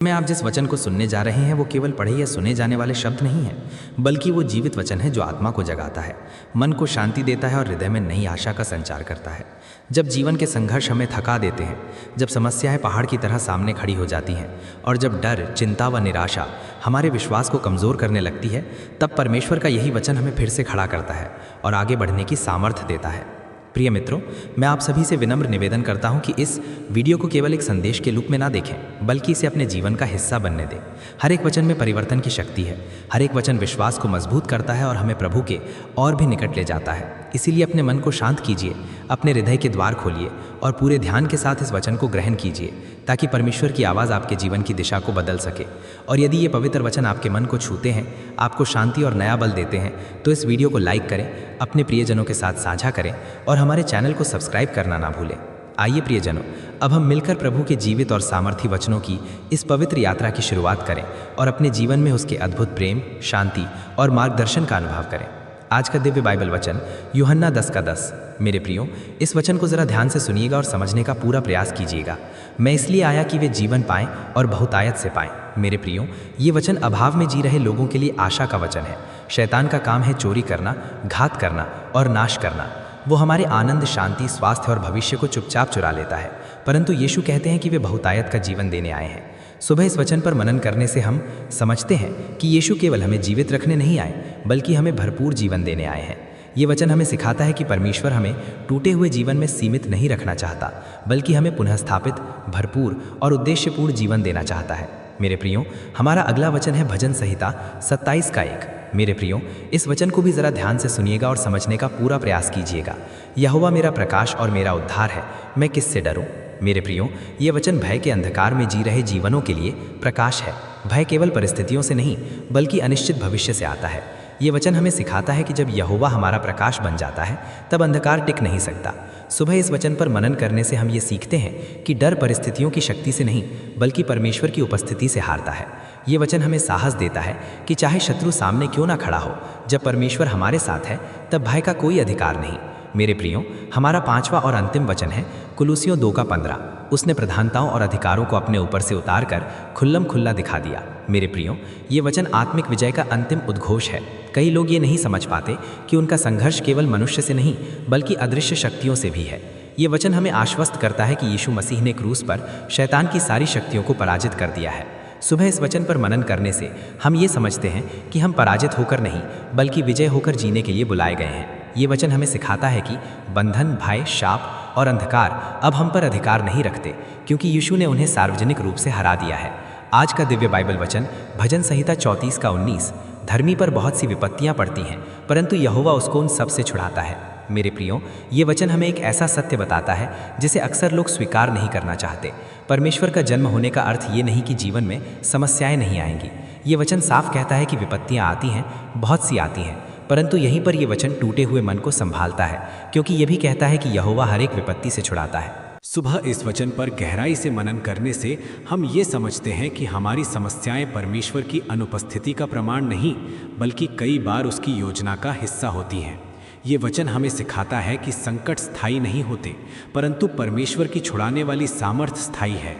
में आप जिस वचन को सुनने जा रहे हैं वो केवल पढ़े या सुने जाने वाले शब्द नहीं हैं, बल्कि वो जीवित वचन है जो आत्मा को जगाता है, मन को शांति देता है और हृदय में नई आशा का संचार करता है। जब जीवन के संघर्ष हमें थका देते हैं, जब समस्याएं पहाड़ की तरह सामने खड़ी हो जाती हैं और जब डर, चिंता व निराशा हमारे विश्वास को कमज़ोर करने लगती है, तब परमेश्वर का यही वचन हमें फिर से खड़ा करता है और आगे बढ़ने की सामर्थ्य देता है। प्रिय मित्रों, मैं आप सभी से विनम्र निवेदन करता हूं कि इस वीडियो को केवल एक संदेश के रूप में ना देखें, बल्कि इसे अपने जीवन का हिस्सा बनने दें। हर एक वचन में परिवर्तन की शक्ति है। हर एक वचन विश्वास को मजबूत करता है और हमें प्रभु के और भी निकट ले जाता है। इसीलिए अपने मन को शांत कीजिए, अपने हृदय के द्वार खोलिए और पूरे ध्यान के साथ इस वचन को ग्रहण कीजिए, ताकि परमेश्वर की आवाज़ आपके जीवन की दिशा को बदल सके। और यदि ये पवित्र वचन आपके मन को छूते हैं, आपको शांति और नया बल देते हैं, तो इस वीडियो को लाइक करें, अपने प्रियजनों के साथ साझा करें और हमारे चैनल को सब्सक्राइब करना ना भूलें। आइए प्रियजनों, अब हम मिलकर प्रभु के जीवित और सामर्थी वचनों की इस पवित्र यात्रा की शुरुआत करें और अपने जीवन में उसके अद्भुत प्रेम, शांति और मार्गदर्शन का अनुभव करें। आज का दिव्य बाइबल वचन यूहन्ना 10:10। मेरे प्रियो, इस वचन को ज़रा ध्यान से सुनिएगा और समझने का पूरा प्रयास कीजिएगा। मैं इसलिए आया कि वे जीवन पाएं और बहुतायत से पाएं। मेरे प्रियो, ये वचन अभाव में जी रहे लोगों के लिए आशा का वचन है। शैतान का काम है चोरी करना, घात करना और नाश करना। वो हमारे आनंद, शांति, स्वास्थ्य और भविष्य को चुपचाप चुरा लेता है, परंतु यीशु कहते हैं कि वे बहुतायत का जीवन देने आए हैं। सुबह इस वचन पर मनन करने से हम समझते हैं कि यीशु केवल हमें जीवित रखने नहीं आए, बल्कि हमें भरपूर जीवन देने आए हैं। ये वचन हमें सिखाता है कि परमेश्वर हमें टूटे हुए जीवन में सीमित नहीं रखना चाहता, बल्कि हमें पुनः स्थापित, भरपूर और उद्देश्यपूर्ण जीवन देना चाहता है। मेरे प्रियो, हमारा अगला वचन है भजन संहिता 27:1। मेरे प्रियो, इस वचन को भी ज़रा ध्यान से सुनिएगा और समझने का पूरा प्रयास कीजिएगा। यहोवा मेरा प्रकाश और मेरा उद्धार है, मैं किससे डरूं? मेरे प्रियो, ये वचन भय के अंधकार में जी रहे जीवनों के लिए प्रकाश है। भय केवल परिस्थितियों से नहीं, बल्कि अनिश्चित भविष्य से आता है। ये वचन हमें सिखाता है कि जब यहोवा हमारा प्रकाश बन जाता है, तब अंधकार टिक नहीं सकता। सुबह इस वचन पर मनन करने से हम ये सीखते हैं कि डर परिस्थितियों की शक्ति से नहीं, बल्कि परमेश्वर की उपस्थिति से हारता है। ये वचन हमें साहस देता है कि चाहे शत्रु सामने क्यों ना खड़ा हो, जब परमेश्वर हमारे साथ है, तब भय का कोई अधिकार नहीं। मेरे प्रियो, हमारा पांचवा और अंतिम वचन है कुलुसियों 2:15। उसने प्रधानताओं और अधिकारों को अपने ऊपर से उतारकर खुल्लम खुल्ला दिखा दिया। मेरे प्रियो, ये वचन आत्मिक विजय का अंतिम उद्घोष है। कई लोग ये नहीं समझ पाते कि उनका संघर्ष केवल मनुष्य से नहीं, बल्कि अदृश्य शक्तियों से भी है। ये वचन हमें आश्वस्त करता है कि यीशु मसीह ने क्रूस पर शैतान की सारी शक्तियों को पराजित कर दिया है। सुबह इस वचन पर मनन करने से हम ये समझते हैं कि हम पराजित होकर नहीं, बल्कि विजय होकर जीने के लिए बुलाए गए हैं। ये वचन हमें सिखाता है कि बंधन, भय, शाप और अंधकार अब हम पर अधिकार नहीं रखते, क्योंकि यीशु ने उन्हें सार्वजनिक रूप से हरा दिया है। आज का दिव्य बाइबल वचन भजन संहिता 34:19। धर्मी पर बहुत सी विपत्तियां पड़ती हैं, परंतु यहोवा उसको उन सब से छुड़ाता है। मेरे प्रियो, ये वचन हमें एक ऐसा सत्य बताता है जिसे अक्सर लोग स्वीकार नहीं करना चाहते। परमेश्वर का जन्म होने का अर्थ ये नहीं कि जीवन में समस्याएं नहीं आएंगी। ये वचन साफ कहता है कि विपत्तियां आती हैं, बहुत सी आती हैं, परंतु यहीं पर यह वचन टूटे हुए मन को संभालता है, क्योंकि यह भी कहता है कि यहोवा हर एक विपत्ति से छुड़ाता है। सुबह इस वचन पर गहराई से मनन करने से हम ये समझते हैं कि हमारी समस्याएं परमेश्वर की अनुपस्थिति का प्रमाण नहीं, बल्कि कई बार उसकी योजना का हिस्सा होती हैं। ये वचन हमें सिखाता है कि संकट स्थायी नहीं होते, परंतु परमेश्वर की छुड़ाने वाली सामर्थ्य स्थायी है।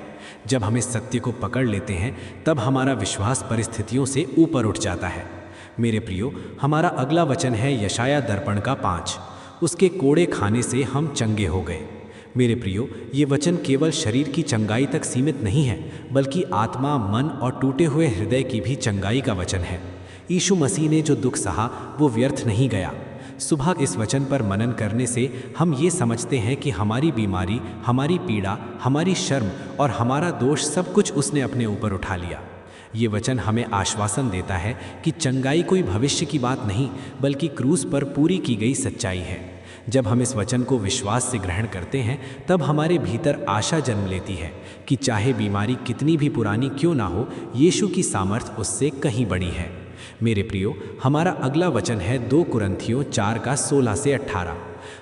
जब हम इस सत्य को पकड़ लेते हैं, तब हमारा विश्वास परिस्थितियों से ऊपर उठ जाता है। मेरे प्रियो, हमारा अगला वचन है यशाया दर्पण का 5। उसके कोड़े खाने से हम चंगे हो गए। मेरे प्रियो, ये वचन केवल शरीर की चंगाई तक सीमित नहीं है, बल्कि आत्मा, मन और टूटे हुए हृदय की भी चंगाई का वचन है। यीशु मसीह ने जो दुख सहा, वो व्यर्थ नहीं गया। सुबह इस वचन पर मनन करने से हम ये समझते हैं कि हमारी बीमारी, हमारी पीड़ा, हमारी शर्म और हमारा दोष सब कुछ उसने अपने ऊपर उठा लिया। ये वचन हमें आश्वासन देता है कि चंगाई कोई भविष्य की बात नहीं, बल्कि क्रूस पर पूरी की गई सच्चाई है। जब हम इस वचन को विश्वास से ग्रहण करते हैं, तब हमारे भीतर आशा जन्म लेती है कि चाहे बीमारी कितनी भी पुरानी क्यों ना हो, यीशु की सामर्थ उससे कहीं बड़ी है। मेरे प्रियो, हमारा अगला वचन है 2 कुरिन्थियों 4:16-18।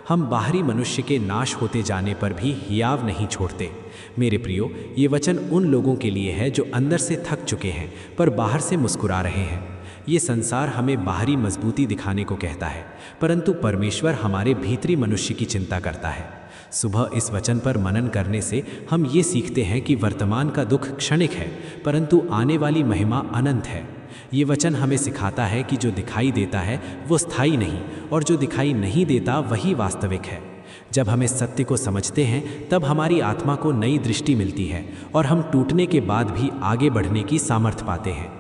हम बाहरी मनुष्य के नाश होते जाने पर भी हियाव नहीं छोड़ते। मेरे प्रियो, ये वचन उन लोगों के लिए है जो अंदर से थक चुके हैं, पर बाहर से मुस्कुरा रहे हैं। ये संसार हमें बाहरी मजबूती दिखाने को कहता है, परंतु परमेश्वर हमारे भीतरी मनुष्य की चिंता करता है। सुबह इस वचन पर मनन करने से हम ये सीखते हैं कि वर्तमान का दुख क्षणिक है, परंतु आने वाली महिमा अनंत है। ये वचन हमें सिखाता है कि जो दिखाई देता है वो स्थायी नहीं, और जो दिखाई नहीं देता वही वास्तविक है। जब हमें सत्य को समझते हैं तब हमारी आत्मा को नई दृष्टि मिलती है और हम टूटने के बाद भी आगे बढ़ने की सामर्थ्य पाते हैं।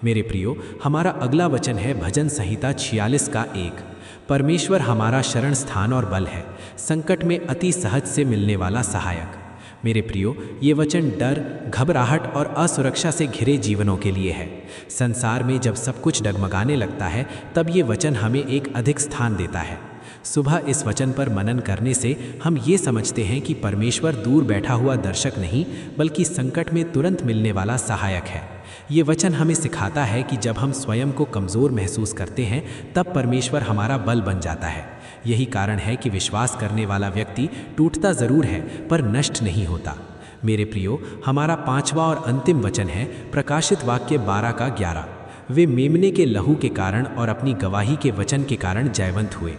मेरे प्रियो, हमारा अगला वचन है भजन संहिता 46 का 1। परमेश्वर हमारा शरण स्थान और बल है, संकट में अति सहज से मिलने वाला सहायक। मेरे प्रियो, ये वचन डर, घबराहट और असुरक्षा से घिरे जीवनों के लिए है। संसार में जब सब कुछ डगमगाने लगता है तब ये वचन हमें एक अधिक स्थान देता है। सुबह इस वचन पर मनन करने से हम ये समझते हैं कि परमेश्वर दूर बैठा हुआ दर्शक नहीं, बल्कि संकट में तुरंत मिलने वाला सहायक है। ये वचन हमें सिखाता है कि जब हम स्वयं को कमज़ोर महसूस करते हैं तब परमेश्वर हमारा बल बन जाता है। यही कारण है कि विश्वास करने वाला व्यक्ति टूटता ज़रूर है पर नष्ट नहीं होता। मेरे प्रियो, हमारा 5वां और अंतिम वचन है प्रकाशित वाक्य 12 का 11। वे मेमने के लहू के कारण और अपनी गवाही के वचन के कारण जयवंत हुए।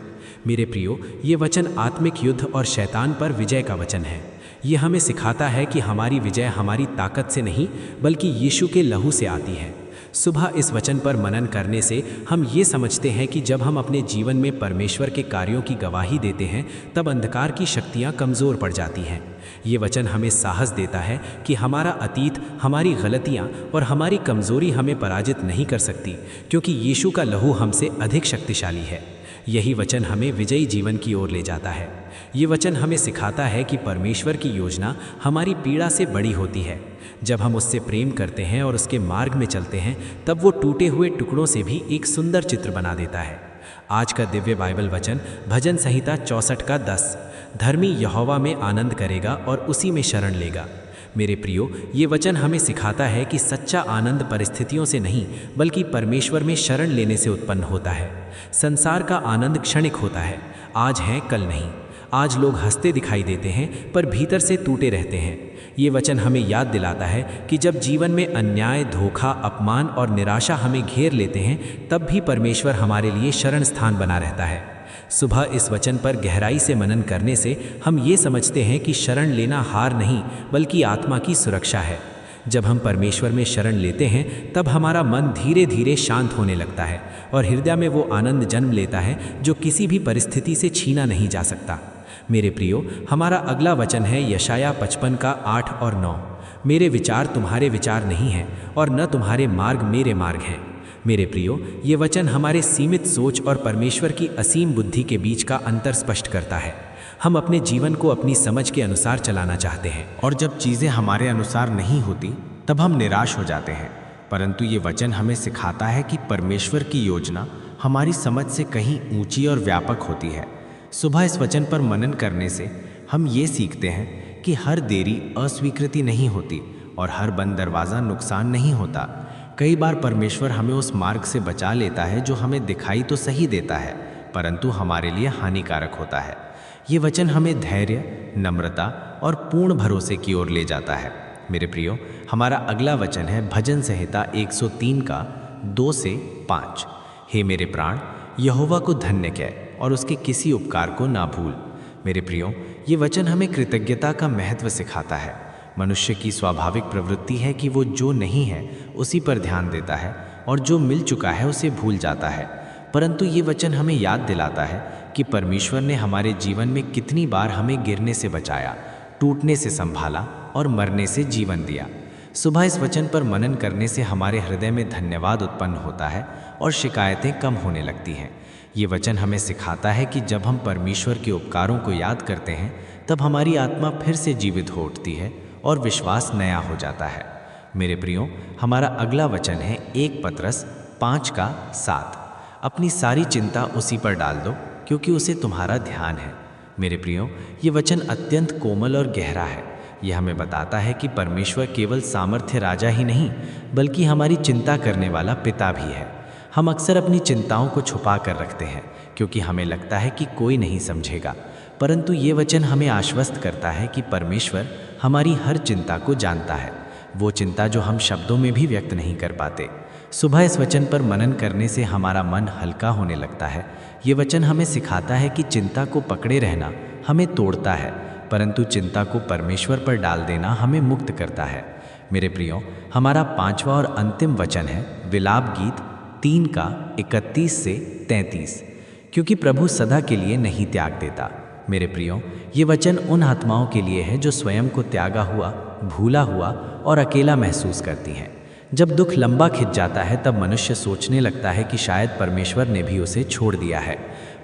मेरे प्रियो, ये वचन आत्मिक युद्ध और शैतान पर विजय का वचन है। ये हमें सिखाता है कि हमारी विजय हमारी ताकत से नहीं बल्कि यीशु के लहू से आती है। सुबह इस वचन पर मनन करने से हम ये समझते हैं कि जब हम अपने जीवन में परमेश्वर के कार्यों की गवाही देते हैं तब अंधकार की शक्तियाँ कमज़ोर पड़ जाती हैं। ये वचन हमें साहस देता है कि हमारा अतीत, हमारी गलतियाँ और हमारी कमज़ोरी हमें पराजित नहीं कर सकती, क्योंकि यीशु का लहू हमसे अधिक शक्तिशाली है। यही वचन हमें विजयी जीवन की ओर ले जाता है। ये वचन हमें सिखाता है कि परमेश्वर की योजना हमारी पीड़ा से बड़ी होती है। जब हम उससे प्रेम करते हैं और उसके मार्ग में चलते हैं तब वो टूटे हुए टुकड़ों से भी एक सुंदर चित्र बना देता है। आज का दिव्य बाइबल वचन भजन संहिता 64 का 10। धर्मी यहोवा में आनंद करेगा और उसी में शरण लेगा। मेरे प्रियो, ये वचन हमें सिखाता है कि सच्चा आनंद परिस्थितियों से नहीं बल्कि परमेश्वर में शरण लेने से उत्पन्न होता है। संसार का आनंद क्षणिक होता है, आज है कल नहीं। आज लोग हंसते दिखाई देते हैं पर भीतर से टूटे रहते हैं। ये वचन हमें याद दिलाता है कि जब जीवन में अन्याय, धोखा, अपमान और निराशा हमें घेर लेते हैं तब भी परमेश्वर हमारे लिए शरण स्थान बना रहता है। सुबह इस वचन पर गहराई से मनन करने से हम ये समझते हैं कि शरण लेना हार नहीं बल्कि आत्मा की सुरक्षा है। जब हम परमेश्वर में शरण लेते हैं तब हमारा मन धीरे धीरे शांत होने लगता है और हृदय में वो आनंद जन्म लेता है जो किसी भी परिस्थिति से छीना नहीं जा सकता। मेरे प्रियो, हमारा अगला वचन है यशाया 55 का 8 और 9। मेरे विचार तुम्हारे विचार नहीं हैं और न तुम्हारे मार्ग मेरे मार्ग हैं। मेरे प्रियो, ये वचन हमारे सीमित सोच और परमेश्वर की असीम बुद्धि के बीच का अंतर स्पष्ट करता है। हम अपने जीवन को अपनी समझ के अनुसार चलाना चाहते हैं और जब चीज़ें हमारे अनुसार नहीं होती तब हम निराश हो जाते हैं, परंतु ये वचन हमें सिखाता है कि परमेश्वर की योजना हमारी समझ से कहीं ऊंची और व्यापक होती है। सुबह इस वचन पर मनन करने से हम ये सीखते हैं कि हर देरी अस्वीकृति नहीं होती और हर बंद दरवाज़ा नुकसान नहीं होता। कई बार परमेश्वर हमें उस मार्ग से बचा लेता है जो हमें दिखाई तो सही देता है परंतु हमारे लिए हानिकारक होता है। ये वचन हमें धैर्य, नम्रता और पूर्ण भरोसे की ओर ले जाता है। मेरे प्रियो, हमारा अगला वचन है भजन संहिता 103 का 2 से 5। हे मेरे प्राण, यहोवा को धन्य कह और उसके किसी उपकार को ना भूल। मेरे प्रियो, ये वचन हमें कृतज्ञता का महत्व सिखाता है। मनुष्य की स्वाभाविक प्रवृत्ति है कि वो जो नहीं है उसी पर ध्यान देता है और जो मिल चुका है उसे भूल जाता है, परंतु ये वचन हमें याद दिलाता है कि परमेश्वर ने हमारे जीवन में कितनी बार हमें गिरने से बचाया, टूटने से संभाला और मरने से जीवन दिया। सुबह इस वचन पर मनन करने से हमारे हृदय में धन्यवाद उत्पन्न होता है और शिकायतें कम होने लगती हैं। ये वचन हमें सिखाता है कि जब हम परमेश्वर के उपकारों को याद करते हैं तब हमारी आत्मा फिर से जीवित हो उठती है और विश्वास नया हो जाता है। मेरे प्रियो, हमारा अगला वचन है 1 पतरस 5 का 7। अपनी सारी चिंता उसी पर डाल दो क्योंकि उसे तुम्हारा ध्यान है। मेरे प्रियो, ये वचन अत्यंत कोमल और गहरा है। यह हमें बताता है कि परमेश्वर केवल सामर्थ्य राजा ही नहीं बल्कि हमारी चिंता करने वाला पिता भी है। हम अक्सर अपनी चिंताओं को छुपा कर रखते हैं क्योंकि हमें लगता है कि कोई नहीं समझेगा, परंतु ये वचन हमें आश्वस्त करता है कि परमेश्वर हमारी हर चिंता को जानता है, वो चिंता जो हम शब्दों में भी व्यक्त नहीं कर पाते। सुबह इस वचन पर मनन करने से हमारा मन हल्का होने लगता है। ये वचन हमें सिखाता है कि चिंता को पकड़े रहना हमें तोड़ता है, परंतु चिंता को परमेश्वर पर डाल देना हमें मुक्त करता है। मेरे प्रियो, हमारा 5वां और अंतिम वचन है विलाप गीत 3 का 31 से 33, क्योंकि प्रभु सदा के लिए नहीं त्याग देता। मेरे प्रियो, ये वचन उन आत्माओं के लिए है जो स्वयं को त्यागा हुआ, भूला हुआ और अकेला महसूस करती हैं। जब दुख लंबा खिंच जाता है तब मनुष्य सोचने लगता है कि शायद परमेश्वर ने भी उसे छोड़ दिया है,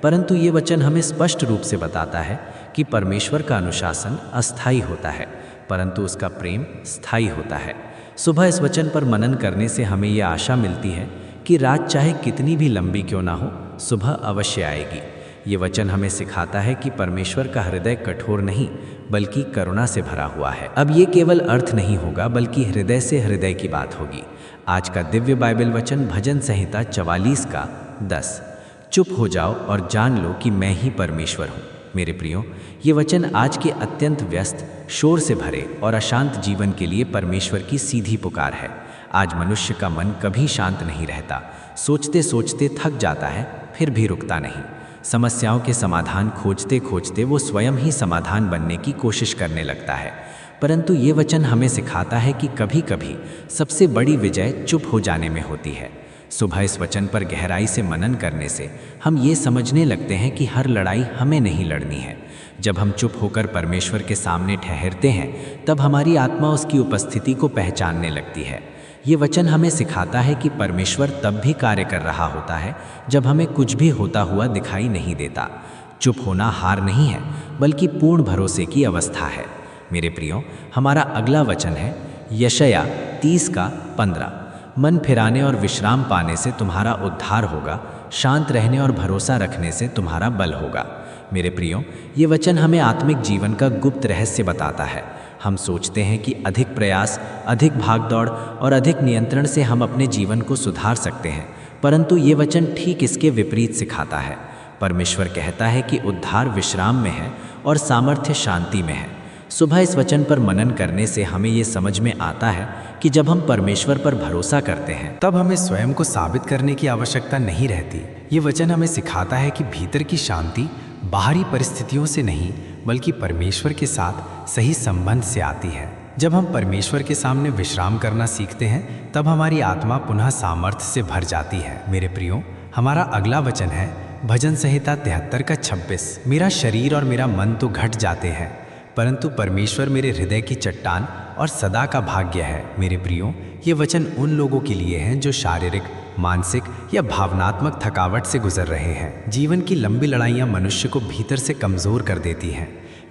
परंतु ये वचन हमें स्पष्ट रूप से बताता है कि परमेश्वर का अनुशासन अस्थायी होता है, परंतु उसका प्रेम स्थायी होता है। सुबह इस वचन पर मनन करने से हमें ये आशा मिलती है कि रात चाहे कितनी भी लंबी क्यों ना हो, सुबह अवश्य आएगी। ये वचन हमें सिखाता है कि परमेश्वर का हृदय कठोर नहीं बल्कि करुणा से भरा हुआ है। अब ये केवल अर्थ नहीं होगा बल्कि हृदय से हृदय की बात होगी। आज का दिव्य बाइबल वचन भजन संहिता 44 का 10, चुप हो जाओ और जान लो कि मैं ही परमेश्वर हूँ। मेरे प्रियो, ये वचन आज के अत्यंत व्यस्त, शोर से भरे और अशांत जीवन के लिए परमेश्वर की सीधी पुकार है। आज मनुष्य का मन कभी शांत नहीं रहता, सोचते सोचते थक जाता है फिर भी रुकता नहीं। समस्याओं के समाधान खोजते खोजते वो स्वयं ही समाधान बनने की कोशिश करने लगता है। परंतु ये वचन हमें सिखाता है कि कभी कभी सबसे बड़ी विजय चुप हो जाने में होती है। सुबह इस वचन पर गहराई से मनन करने से हम ये समझने लगते हैं कि हर लड़ाई हमें नहीं लड़नी है। जब हम चुप होकर परमेश्वर के सामने ठहरते हैं तब हमारी आत्मा उसकी उपस्थिति को पहचानने लगती है। ये वचन हमें सिखाता है कि परमेश्वर तब भी कार्य कर रहा होता है जब हमें कुछ भी होता हुआ दिखाई नहीं देता। चुप होना हार नहीं है बल्कि पूर्ण भरोसे की अवस्था है। मेरे प्रियो, हमारा अगला वचन है यशायाह 30 का 15, मन फिराने और विश्राम पाने से तुम्हारा उद्धार होगा, शांत रहने और भरोसा रखने से तुम्हारा बल होगा। मेरे प्रियो, ये वचन हमें आत्मिक जीवन का गुप्त रहस्य बताता है। हम सोचते हैं कि अधिक प्रयास, अधिक भागदौड़ और अधिक नियंत्रण से हम अपने जीवन को सुधार सकते हैं, परंतु ये वचन ठीक इसके विपरीत सिखाता है। परमेश्वर कहता है कि उद्धार विश्राम में है और सामर्थ्य शांति में है। सुबह इस वचन पर मनन करने से हमें ये समझ में आता है कि जब हम परमेश्वर पर भरोसा करते हैं तब हमें स्वयं को साबित करने की आवश्यकता नहीं रहती। ये वचन हमें सिखाता है कि भीतर की शांति बाहरी परिस्थितियों से नहीं बल्कि परमेश्वर के साथ सही संबंध से आती है। जब हम परमेश्वर के सामने विश्राम करना सीखते हैं तब हमारी आत्मा पुनः सामर्थ्य से भर जाती है। मेरे प्रियो, हमारा अगला वचन है भजन संहिता 73 का 26, मेरा शरीर और मेरा मन तो घट जाते हैं परंतु परमेश्वर मेरे हृदय की चट्टान और सदा का भाग्य है। मेरे प्रियो, ये वचन उन लोगों के लिए हैं जो शारीरिक, मानसिक या भावनात्मक थकावट से गुजर रहे हैं। जीवन की लंबी लड़ाइयाँ मनुष्य को भीतर से कमज़ोर कर देती हैं।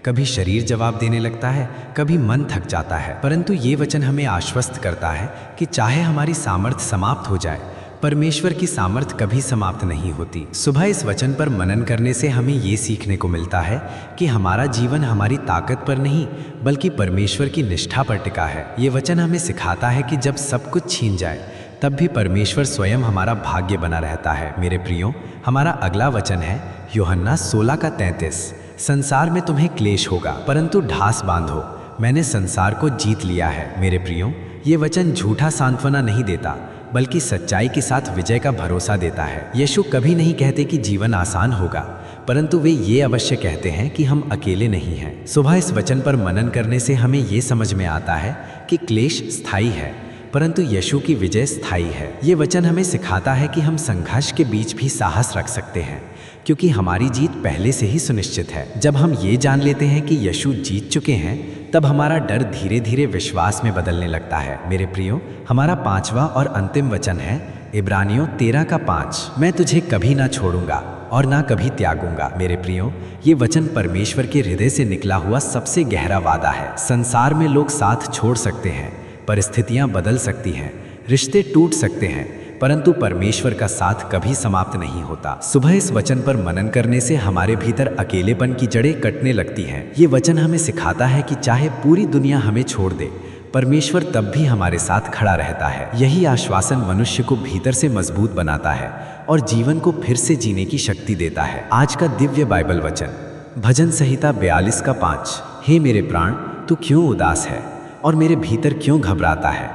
कभी शरीर जवाब देने लगता है, कभी मन थक जाता है, परंतु ये वचन हमें आश्वस्त करता है कि चाहे हमारी सामर्थ्य समाप्त हो जाए, परमेश्वर की सामर्थ्य कभी समाप्त नहीं होती। सुबह इस वचन पर मनन करने से हमें ये सीखने को मिलता है कि हमारा जीवन हमारी ताकत पर नहीं बल्कि परमेश्वर की निष्ठा पर टिका है। ये वचन हमें सिखाता है कि जब सब कुछ छीन जाए तब भी परमेश्वर स्वयं हमारा भाग्य बना रहता है। मेरे प्रियो, हमारा अगला वचन है यूहन्ना 16 का 33, संसार में तुम्हें क्लेश होगा परंतु ढास बांधो, मैंने संसार को जीत लिया है। मेरे प्रियो, ये वचन झूठा सांत्वना नहीं देता बल्कि सच्चाई के साथ विजय का भरोसा देता है। यीशु कभी नहीं कहते कि जीवन आसान होगा, परंतु वे ये अवश्य कहते हैं कि हम अकेले नहीं हैं। सुबह इस वचन पर मनन करने से हमें ये समझ में आता है कि क्लेश स्थायी है परंतु यीशु की विजय स्थायी है। ये वचन हमें सिखाता है कि हम संघर्ष के बीच भी साहस रख सकते हैं क्योंकि हमारी जीत पहले से ही सुनिश्चित है। जब हम ये जान लेते हैं कि यीशु जीत चुके हैं तब हमारा डर धीरे धीरे विश्वास में बदलने लगता है। मेरे प्रियो, हमारा 5वां और अंतिम वचन है इब्रानियों 13 का 5, मैं तुझे कभी ना छोड़ूंगा और ना कभी त्यागूंगा। मेरे प्रियो, ये वचन परमेश्वर के हृदय से निकला हुआ सबसे गहरा वादा है। संसार में लोग साथ छोड़ सकते हैं, परिस्थितियां बदल सकती हैं, रिश्ते टूट सकते हैं, परंतु परमेश्वर का साथ कभी समाप्त नहीं होता। सुबह इस वचन पर मनन करने से हमारे भीतर अकेलेपन की जड़ें कटने लगती हैं। ये वचन हमें सिखाता है कि चाहे पूरी दुनिया हमें छोड़ दे, परमेश्वर तब भी हमारे साथ खड़ा रहता है। यही आश्वासन मनुष्य को भीतर से मजबूत बनाता है और जीवन को फिर से जीने की शक्ति देता है। आज का दिव्य बाइबल वचन भजन संहिता 42 का 5, हे मेरे प्राण, तू क्यों उदास है और मेरे भीतर क्यों घबराता है,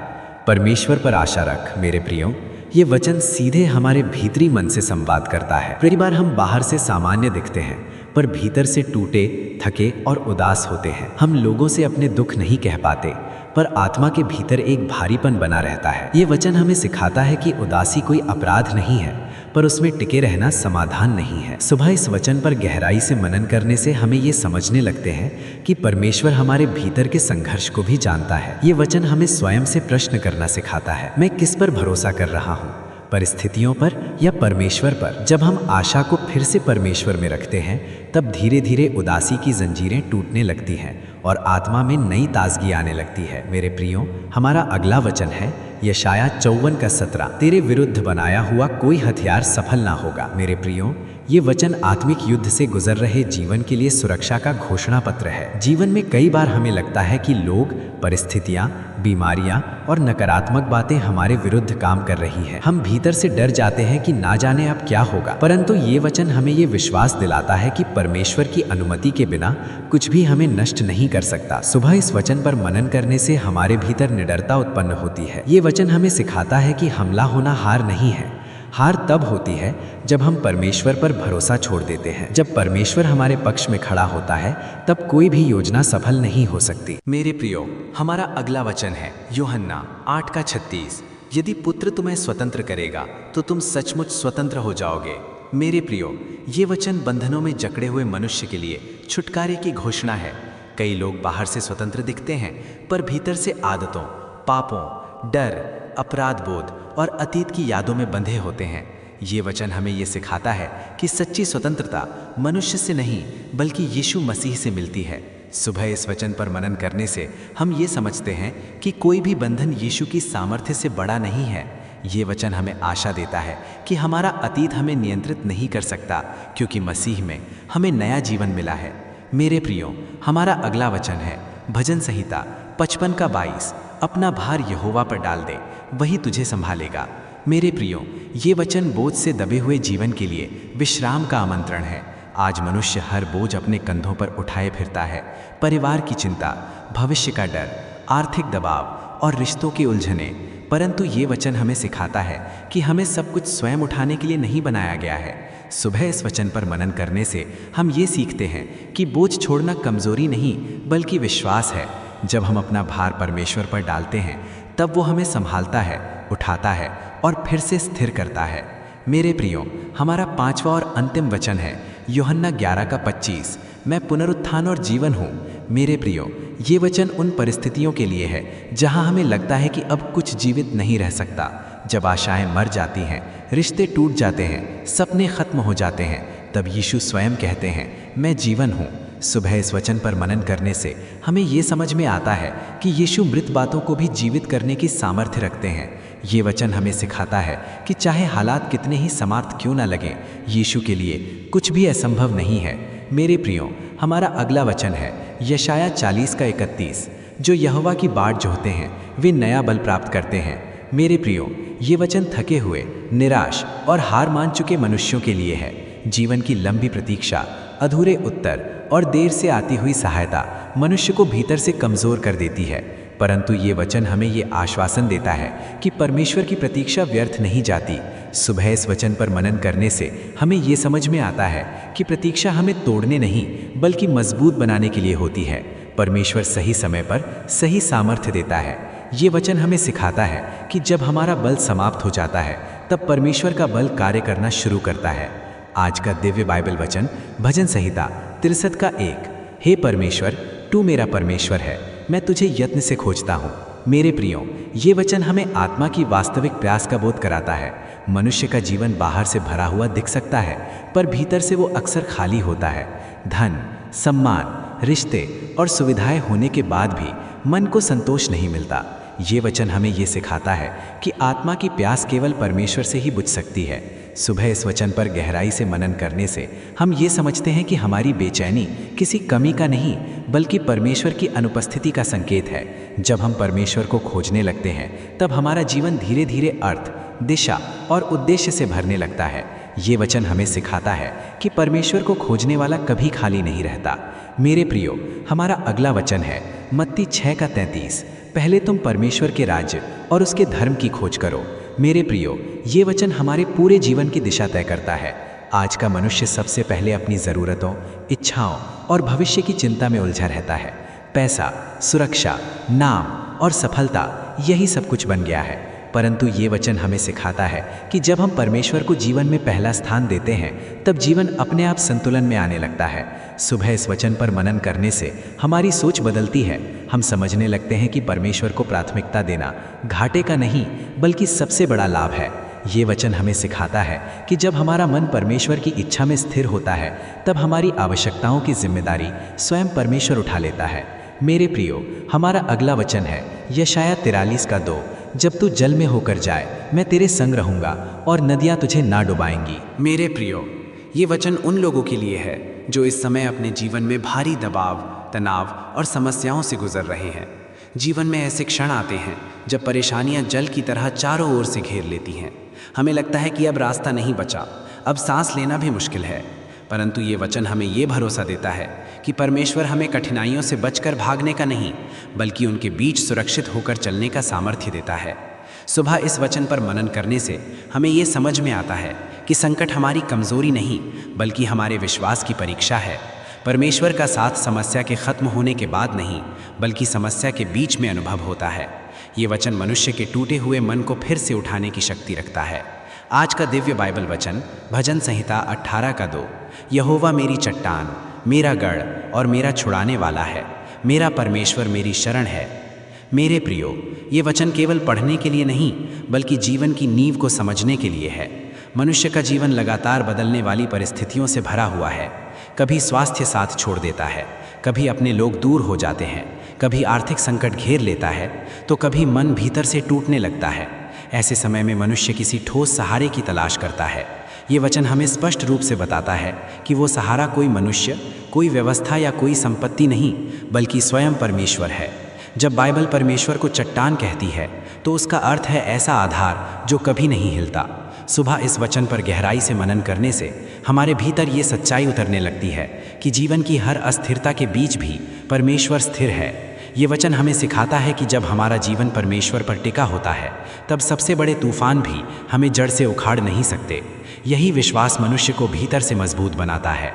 परमेश्वर पर आशा रख। मेरे प्रियो, ये वचन सीधे हमारे भीतरी मन से संवाद करता है। कई बार हम बाहर से सामान्य दिखते हैं पर भीतर से टूटे, थके और उदास होते हैं। हम लोगों से अपने दुख नहीं कह पाते, पर आत्मा के भीतर एक भारीपन बना रहता है। ये वचन हमें सिखाता है कि उदासी कोई अपराध नहीं है, पर उसमें टिके रहना समाधान नहीं है। सुबह इस वचन पर गहराई से मनन करने से हमें ये समझने लगते हैं कि परमेश्वर हमारे भीतर के संघर्ष को भी जानता है। ये वचन हमें स्वयं से प्रश्न करना सिखाता है, मैं किस पर भरोसा कर रहा हूँ, परिस्थितियों पर या परमेश्वर पर। जब हम आशा को फिर से परमेश्वर में रखते हैं, तब धीरे धीरे उदासी की जंजीरें टूटने लगती हैं और आत्मा में नई ताजगी आने लगती है। मेरे प्रियो, हमारा अगला वचन है यशाया 54:17। तेरे विरुद्ध बनाया हुआ कोई हथियार सफल ना होगा। मेरे प्रियो, ये वचन आत्मिक युद्ध से गुजर रहे जीवन के लिए सुरक्षा का घोषणा पत्र है। जीवन में कई बार हमें लगता है कि लोग, परिस्थितियां, बीमारियां और नकारात्मक बातें हमारे विरुद्ध काम कर रही हैं। हम भीतर से डर जाते हैं कि ना जाने अब क्या होगा, परंतु ये वचन हमें ये विश्वास दिलाता है कि परमेश्वर की अनुमति के बिना कुछ भी हमें नष्ट नहीं कर सकता। सुबह इस वचन पर मनन करने से हमारे भीतर निडरता उत्पन्न होती है। ये वचन हमें सिखाता है कि हमला होना हार नहीं है। हार तब होती है जब हम परमेश्वर पर भरोसा छोड़ देते हैं। जब परमेश्वर हमारे पक्ष में खड़ा होता है, तब कोई भी योजना सफल नहीं हो सकती। मेरे प्रियो, हमारा अगला वचन है यूहन्ना 8:36। यदि पुत्र तुम्हें स्वतंत्र करेगा तो तुम सचमुच स्वतंत्र हो जाओगे। मेरे प्रियो, ये वचन बंधनों में जकड़े हुए मनुष्य के लिए छुटकारे की घोषणा है। कई लोग बाहर से स्वतंत्र दिखते हैं, पर भीतर से आदतों, पापों, डर, अपराध बोध और अतीत की यादों में बंधे होते हैं। ये वचन हमें ये सिखाता है कि सच्ची स्वतंत्रता मनुष्य से नहीं बल्कि यीशु मसीह से मिलती है। सुबह इस वचन पर मनन करने से हम ये समझते हैं कि कोई भी बंधन यीशु की सामर्थ्य से बड़ा नहीं है। ये वचन हमें आशा देता है कि हमारा अतीत हमें नियंत्रित नहीं कर सकता, क्योंकि मसीह में हमें नया जीवन मिला है। मेरे प्रियो, हमारा अगला वचन है भजन संहिता 55:22। अपना भार यहोवा पर डाल दे, वही तुझे संभालेगा। मेरे प्रियो, ये वचन बोझ से दबे हुए जीवन के लिए विश्राम का आमंत्रण है। आज मनुष्य हर बोझ अपने कंधों पर उठाए फिरता है। परिवार की चिंता, भविष्य का डर, आर्थिक दबाव और रिश्तों की उलझने। परंतु ये वचन हमें सिखाता है कि हमें सब कुछ स्वयं उठाने के लिए नहीं बनाया गया है। सुबह इस वचन पर मनन करने से हम ये सीखते हैं कि बोझ छोड़ना कमजोरी नहीं बल्कि विश्वास है। जब हम अपना भार परमेश्वर पर डालते हैं, तब वो हमें संभालता है, उठाता है और फिर से स्थिर करता है। मेरे प्रियो, हमारा 5वां और अंतिम वचन है यूहन्ना 11:25। मैं पुनरुत्थान और जीवन हूँ। मेरे प्रियो, ये वचन उन परिस्थितियों के लिए है जहाँ हमें लगता है कि अब कुछ जीवित नहीं रह सकता। जब आशाएं मर जाती हैं, रिश्ते टूट जाते हैं, सपने खत्म हो जाते हैं, तब यीशु स्वयं कहते हैं, मैं जीवन हूँ। सुबह इस वचन पर मनन करने से हमें ये समझ में आता है कि यीशु मृत बातों को भी जीवित करने की सामर्थ्य रखते हैं। ये वचन हमें सिखाता है कि चाहे हालात कितने ही समर्थ क्यों ना लगें, यीशु के लिए कुछ भी असंभव नहीं है। मेरे प्रियो, हमारा अगला वचन है यशाया 40:31। जो यहोवा की बाट जोहते हैं, वे नया बल प्राप्त करते हैं। मेरे प्रियो, ये वचन थके हुए, निराश और हार मान चुके मनुष्यों के लिए है। जीवन की लंबी प्रतीक्षा, अधूरे उत्तर और देर से आती हुई सहायता मनुष्य को भीतर से कमजोर कर देती है। परंतु ये वचन हमें ये आश्वासन देता है कि परमेश्वर की प्रतीक्षा व्यर्थ नहीं जाती। सुबह इस वचन पर मनन करने से हमें ये समझ में आता है कि प्रतीक्षा हमें तोड़ने नहीं बल्कि मजबूत बनाने के लिए होती है। परमेश्वर सही समय पर सही सामर्थ्य देता है। ये वचन हमें सिखाता है कि जब हमारा बल समाप्त हो जाता है, तब परमेश्वर का बल कार्य करना शुरू करता है। आज का दिव्य बाइबल वचन भजन संहिता 63:1। हे परमेश्वर, तू मेरा परमेश्वर है, मैं तुझे यत्न से खोजता हूँ। मेरे प्रियो, ये वचन हमें आत्मा की वास्तविक प्यास का बोध कराता है। मनुष्य का जीवन बाहर से भरा हुआ दिख सकता है, पर भीतर से वो अक्सर खाली होता है। धन, सम्मान, रिश्ते और सुविधाएं होने के बाद भी मन को संतोष नहीं मिलता। ये वचन हमें ये सिखाता है कि आत्मा की प्यास केवल परमेश्वर से ही बुझ सकती है। सुबह इस वचन पर गहराई से मनन करने से हम ये समझते हैं कि हमारी बेचैनी किसी कमी का नहीं बल्कि परमेश्वर की अनुपस्थिति का संकेत है। जब हम परमेश्वर को खोजने लगते हैं, तब हमारा जीवन धीरे धीरे अर्थ, दिशा और उद्देश्य से भरने लगता है। ये वचन हमें सिखाता है कि परमेश्वर को खोजने वाला कभी खाली नहीं रहता। मेरे प्रियो, हमारा अगला वचन है मत्ती 6:33। पहले तुम परमेश्वर के राज्य और उसके धर्म की खोज करो। मेरे प्रियो, ये वचन हमारे पूरे जीवन की दिशा तय करता है। आज का मनुष्य सबसे पहले अपनी ज़रूरतों, इच्छाओं और भविष्य की चिंता में उलझा रहता है। पैसा, सुरक्षा, नाम और सफलता, यही सब कुछ बन गया है। परंतु ये वचन हमें सिखाता है कि जब हम परमेश्वर को जीवन में पहला स्थान देते हैं, तब जीवन अपने आप संतुलन में आने लगता है। सुबह इस वचन पर मनन करने से हमारी सोच बदलती है। हम समझने लगते हैं कि परमेश्वर को प्राथमिकता देना घाटे का नहीं, बल्कि सबसे बड़ा लाभ है। ये वचन हमें सिखाता है कि जब हमारा मन परमेश्वर की इच्छा में स्थिर होता है, तब हमारी आवश्यकताओं की जिम्मेदारी स्वयं परमेश्वर उठा लेता है। मेरे प्रियो, हमारा अगला वचन है यशाया 43:2। जब तू जल में होकर जाए, मैं तेरे संग रहूंगा और नदियां तुझे ना डुबाएंगी। मेरे प्रियो, ये वचन उन लोगों के लिए है जो इस समय अपने जीवन में भारी दबाव, तनाव और समस्याओं से गुजर रहे हैं। जीवन में ऐसे क्षण आते हैं जब परेशानियां जल की तरह चारों ओर से घेर लेती हैं। हमें लगता है कि अब रास्ता नहीं बचा, अब सांस लेना भी मुश्किल है। परंतु ये वचन हमें ये भरोसा देता है कि परमेश्वर हमें कठिनाइयों से बचकर भागने का नहीं, बल्कि उनके बीच सुरक्षित होकर चलने का सामर्थ्य देता है। सुबह इस वचन पर मनन करने से हमें ये समझ में आता है कि संकट हमारी कमजोरी नहीं, बल्कि हमारे विश्वास की परीक्षा है। परमेश्वर का साथ समस्या के खत्म होने के बाद नहीं, बल्कि समस्या के बीच में अनुभव होता है। ये वचन मनुष्य के टूटे हुए मन को फिर से उठाने की शक्ति रखता है। आज का दिव्य बाइबल वचन भजन संहिता 18:2। यहोवा मेरी चट्टान, मेरा गढ़ और मेरा छुड़ाने वाला है, मेरा परमेश्वर मेरी शरण है। मेरे प्रियो, ये वचन केवल पढ़ने के लिए नहीं, बल्कि जीवन की नींव को समझने के लिए है। मनुष्य का जीवन लगातार बदलने वाली परिस्थितियों से भरा हुआ है। कभी स्वास्थ्य साथ छोड़ देता है, कभी अपने लोग दूर हो जाते हैं, कभी आर्थिक संकट घेर लेता है, तो कभी मन भीतर से टूटने लगता है। ऐसे समय में मनुष्य किसी ठोस सहारे की तलाश करता है। ये वचन हमें स्पष्ट रूप से बताता है कि वो सहारा कोई मनुष्य, कोई व्यवस्था या कोई संपत्ति नहीं, बल्कि स्वयं परमेश्वर है। जब बाइबल परमेश्वर को चट्टान कहती है, तो उसका अर्थ है ऐसा आधार जो कभी नहीं हिलता। सुबह इस वचन पर गहराई से मनन करने से हमारे भीतर ये सच्चाई उतरने लगती है कि जीवन की हर अस्थिरता के बीच भी परमेश्वर स्थिर है। ये वचन हमें सिखाता है कि जब हमारा जीवन परमेश्वर पर टिका होता है, तब सबसे बड़े तूफान भी हमें जड़ से उखाड़ नहीं सकते। यही विश्वास मनुष्य को भीतर से मजबूत बनाता है।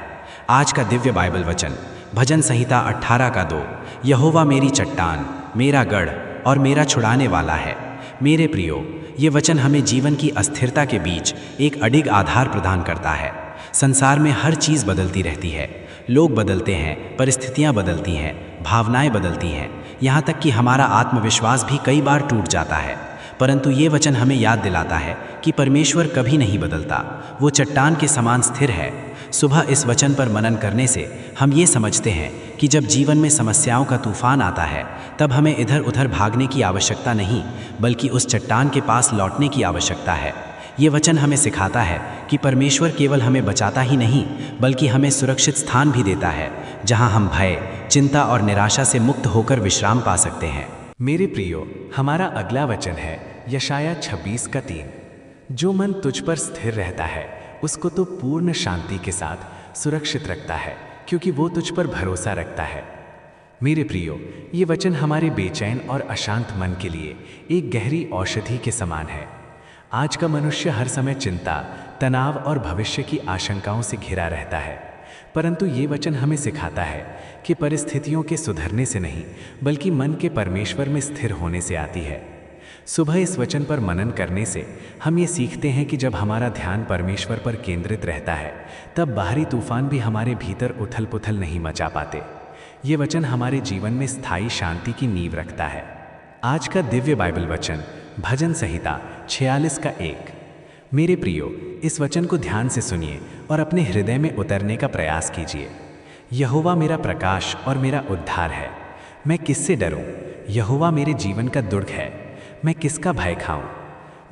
आज का दिव्य बाइबल वचन भजन संहिता 18:2। यहोवा मेरी चट्टान, मेरा गढ़ और मेरा छुड़ाने वाला है। मेरे प्रियो, ये वचन हमें जीवन की अस्थिरता के बीच एक अडिग आधार प्रदान करता है। संसार में हर चीज़ बदलती रहती है, लोग बदलते हैं, परिस्थितियाँ बदलती हैं, भावनाएं बदलती हैं, यहाँ तक कि हमारा आत्मविश्वास भी कई बार टूट जाता है। परंतु ये वचन हमें याद दिलाता है कि परमेश्वर कभी नहीं बदलता, वो चट्टान के समान स्थिर है। सुबह इस वचन पर मनन करने से हम ये समझते हैं कि जब जीवन में समस्याओं का तूफान आता है, तब हमें इधर उधर भागने की आवश्यकता नहीं, बल्कि उस चट्टान के पास लौटने की आवश्यकता है। ये वचन हमें सिखाता है कि परमेश्वर केवल हमें बचाता ही नहीं, बल्कि हमें सुरक्षित स्थान भी देता है, जहां हम भय, चिंता और निराशा से मुक्त होकर विश्राम पा सकते हैं। मेरे प्रियो, हमारा अगला वचन है यशाया 26:3। जो मन तुझ पर स्थिर रहता है, उसको तो पूर्ण शांति के साथ सुरक्षित रखता है, क्योंकि वो तुझ पर भरोसा रखता है। मेरे प्रियो, ये वचन हमारे बेचैन और अशांत मन के लिए एक गहरी औषधि के समान है। आज का मनुष्य हर समय चिंता, तनाव और भविष्य की आशंकाओं से घिरा रहता है। परंतु ये वचन हमें सिखाता है कि परिस्थितियों के सुधरने से नहीं, बल्कि मन के परमेश्वर में स्थिर होने से आती है। सुबह इस वचन पर मनन करने से हम ये सीखते हैं कि जब हमारा ध्यान परमेश्वर पर केंद्रित रहता है, तब बाहरी तूफान भी हमारे भीतर उथल पुथल नहीं मचा पाते। ये वचन हमारे जीवन में स्थायी शांति की नींव रखता है। आज का दिव्य बाइबल वचन भजन संहिता 46:1। मेरे प्रियो, इस वचन को ध्यान से सुनिए और अपने हृदय में उतरने का प्रयास कीजिए। यहोवा मेरा प्रकाश और मेरा उद्धार है, मैं किससे डरूं? यहोवा मेरे जीवन का दुर्ग है, मैं किसका भय खाऊं?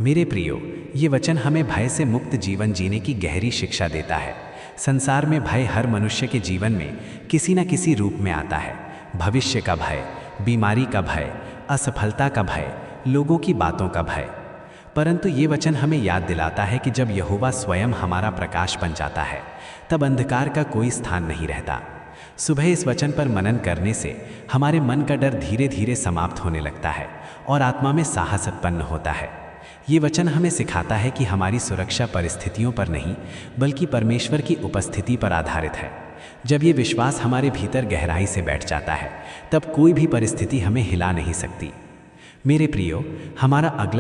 मेरे प्रियो, ये वचन हमें भय से मुक्त जीवन जीने की गहरी शिक्षा देता है। संसार में भय हर मनुष्य के जीवन में किसी न किसी रूप में आता है। भविष्य का भय, बीमारी का भय, असफलता का भय, लोगों की बातों का भय। परंतु ये वचन हमें याद दिलाता है कि जब यहोवा स्वयं हमारा प्रकाश बन जाता है, तब अंधकार का कोई स्थान नहीं रहता। सुबह इस वचन पर मनन करने से हमारे मन का डर धीरे धीरे समाप्त होने लगता है और आत्मा में साहस उत्पन्न होता है। ये वचन हमें सिखाता है कि हमारी सुरक्षा परिस्थितियों पर नहीं बल्कि परमेश्वर की उपस्थिति पर आधारित है। जब ये विश्वास हमारे भीतर गहराई से बैठ जाता है तब कोई भी परिस्थिति हमें हिला नहीं सकती। मेरे प्रियो, हमारा अगला